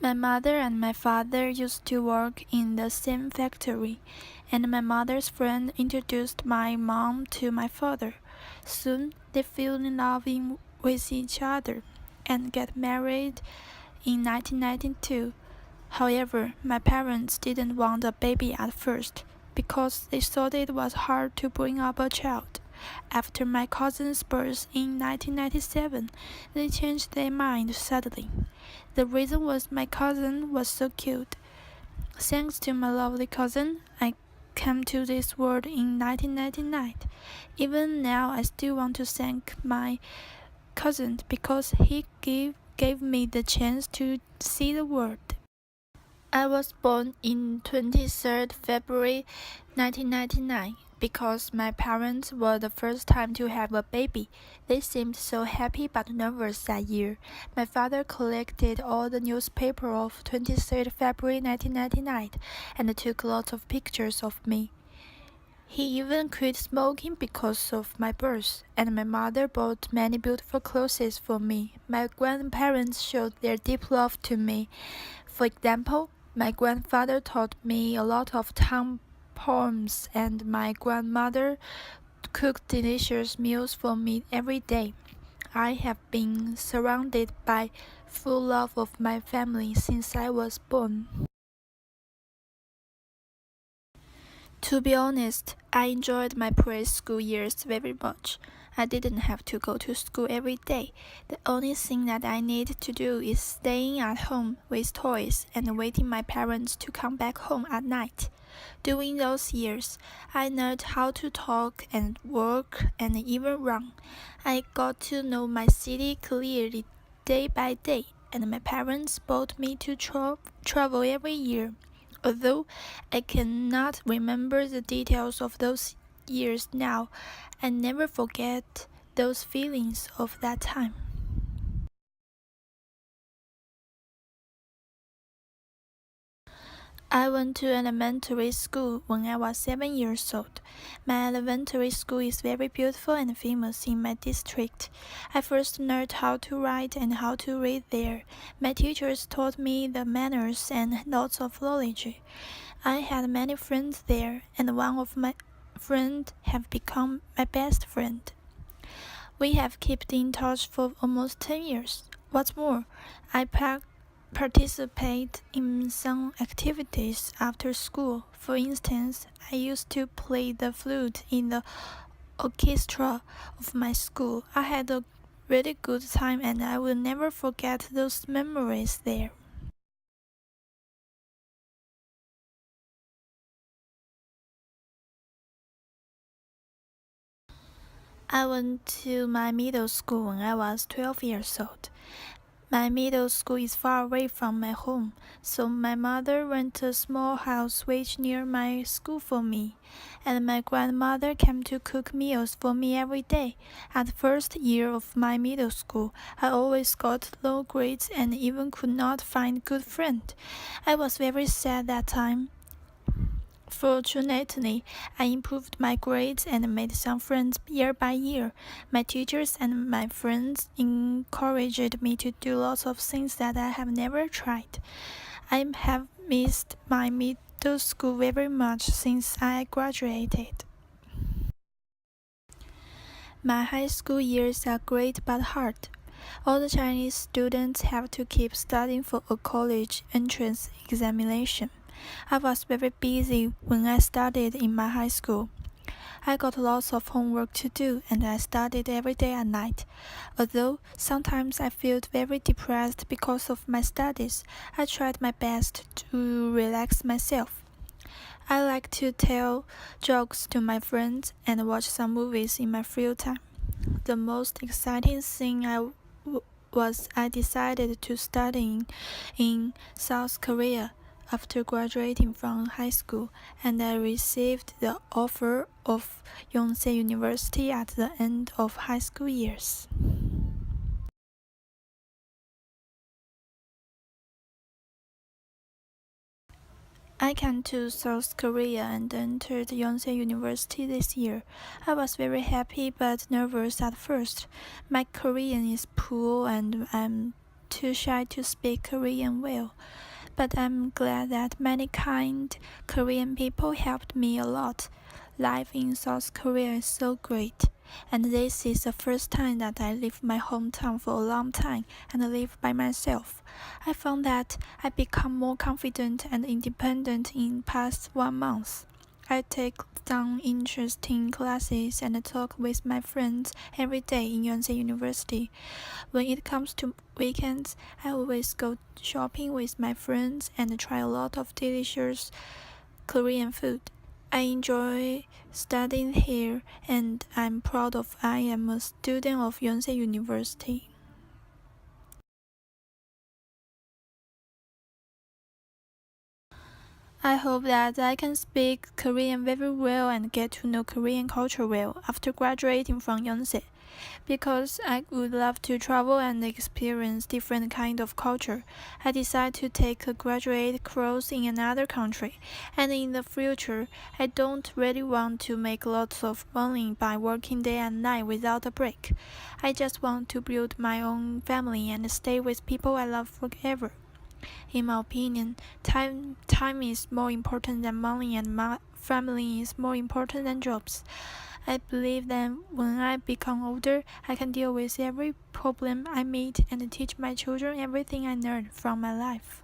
My mother and my father used to work in the same factory, and my mother's friend introduced my mom to my father. Soon they fell in love with each other and got married in 1992. However, my parents didn't want a baby at first because they thought it was hard to bring up a child. After my cousin's birth in 1997, they changed their mind suddenly. The reason was my cousin was so cute. Thanks to my lovely cousin, I came to this world in 1999. Even now, I still want to thank my cousin because he gave me the chance to see the world. I was born in 23rd February 1999 because my parents were the first time to have a baby. They seemed so happy but nervous that year. My father collected all the newspapers of 23rd February 1999 and took lots of pictures of me. He even quit smoking because of my birth, and my mother bought many beautiful clothes for me. My grandparents showed their deep love to me. For example, my grandfather taught me a lot of town poems, and my grandmother cooked delicious meals for me every day. I have been surrounded by full love of my family since I was born. To be honest, I enjoyed my preschool years very much. I didn't have to go to school every day. The only thing that I needed to do is staying at home with toys and waiting my parents to come back home at night. During those years, I learned how to talk and work and even run. I got to know my city clearly day by day, and my parents brought me to travel every year. Although I cannot remember the details of those years now, I never forget those feelings of that time. I went to elementary school when I was 7 years old. My elementary school is very beautiful and famous in my district. I first learned how to write and how to read there. My teachers taught me the manners and lots of knowledge. I had many friends there, and one of my friends have become my best friend. We have kept in touch for almost 10 years. What's more, I participate in some activities after school. For instance, I used to play the flute in the orchestra of my school. I had a really good time and I will never forget those memories there. I went to my middle school when I was 12 years old. My middle school is far away from my home, so my mother rented a small house which near my school for me, and my grandmother came to cook meals for me every day. At the first year of my middle school, I always got low grades and even could not find good friends. I was very sad that time. Fortunately, I improved my grades and made some friends year by year. My teachers and my friends encouraged me to do lots of things that I have never tried. I have missed my middle school very much since I graduated. My high school years are great but hard. All the Chinese students have to keep studying for a college entrance examination. I was very busy when I studied in my high school. I got lots of homework to do and I studied every day at night. Although sometimes I felt very depressed because of my studies, I tried my best to relax myself. I like to tell jokes to my friends and watch some movies in my free time. The most exciting thing was I decided to study in South Korea after graduating from high school, and I received the offer of Yonsei University at the end of high school years. I came to South Korea and entered Yonsei University this year. I was very happy but nervous at first. My Korean is poor and I'm too shy to speak Korean well, but I'm glad that many kind Korean people helped me a lot. Life in South Korea is so great, and this is the first time that I leave my hometown for a long time and live by myself. I found that I become more confident and independent in past 1 month. I take some interesting classes and talk with my friends every day in Yonsei University. When it comes to weekends, I always go shopping with my friends and try a lot of delicious Korean food. I enjoy studying here, and I'm proud of I am a student of Yonsei University. I hope that I can speak Korean very well and get to know Korean culture well after graduating from Yonsei, because I would love to travel and experience different kind of culture. I decided to take a graduate course in another country, and in the future, I don't really want to make lots of money by working day and night without a break. I just want to build my own family and stay with people I love forever. In my opinion, time is more important than money, and my family is more important than jobs. I believe that when I become older, I can deal with every problem I meet and teach my children everything I learned from my life.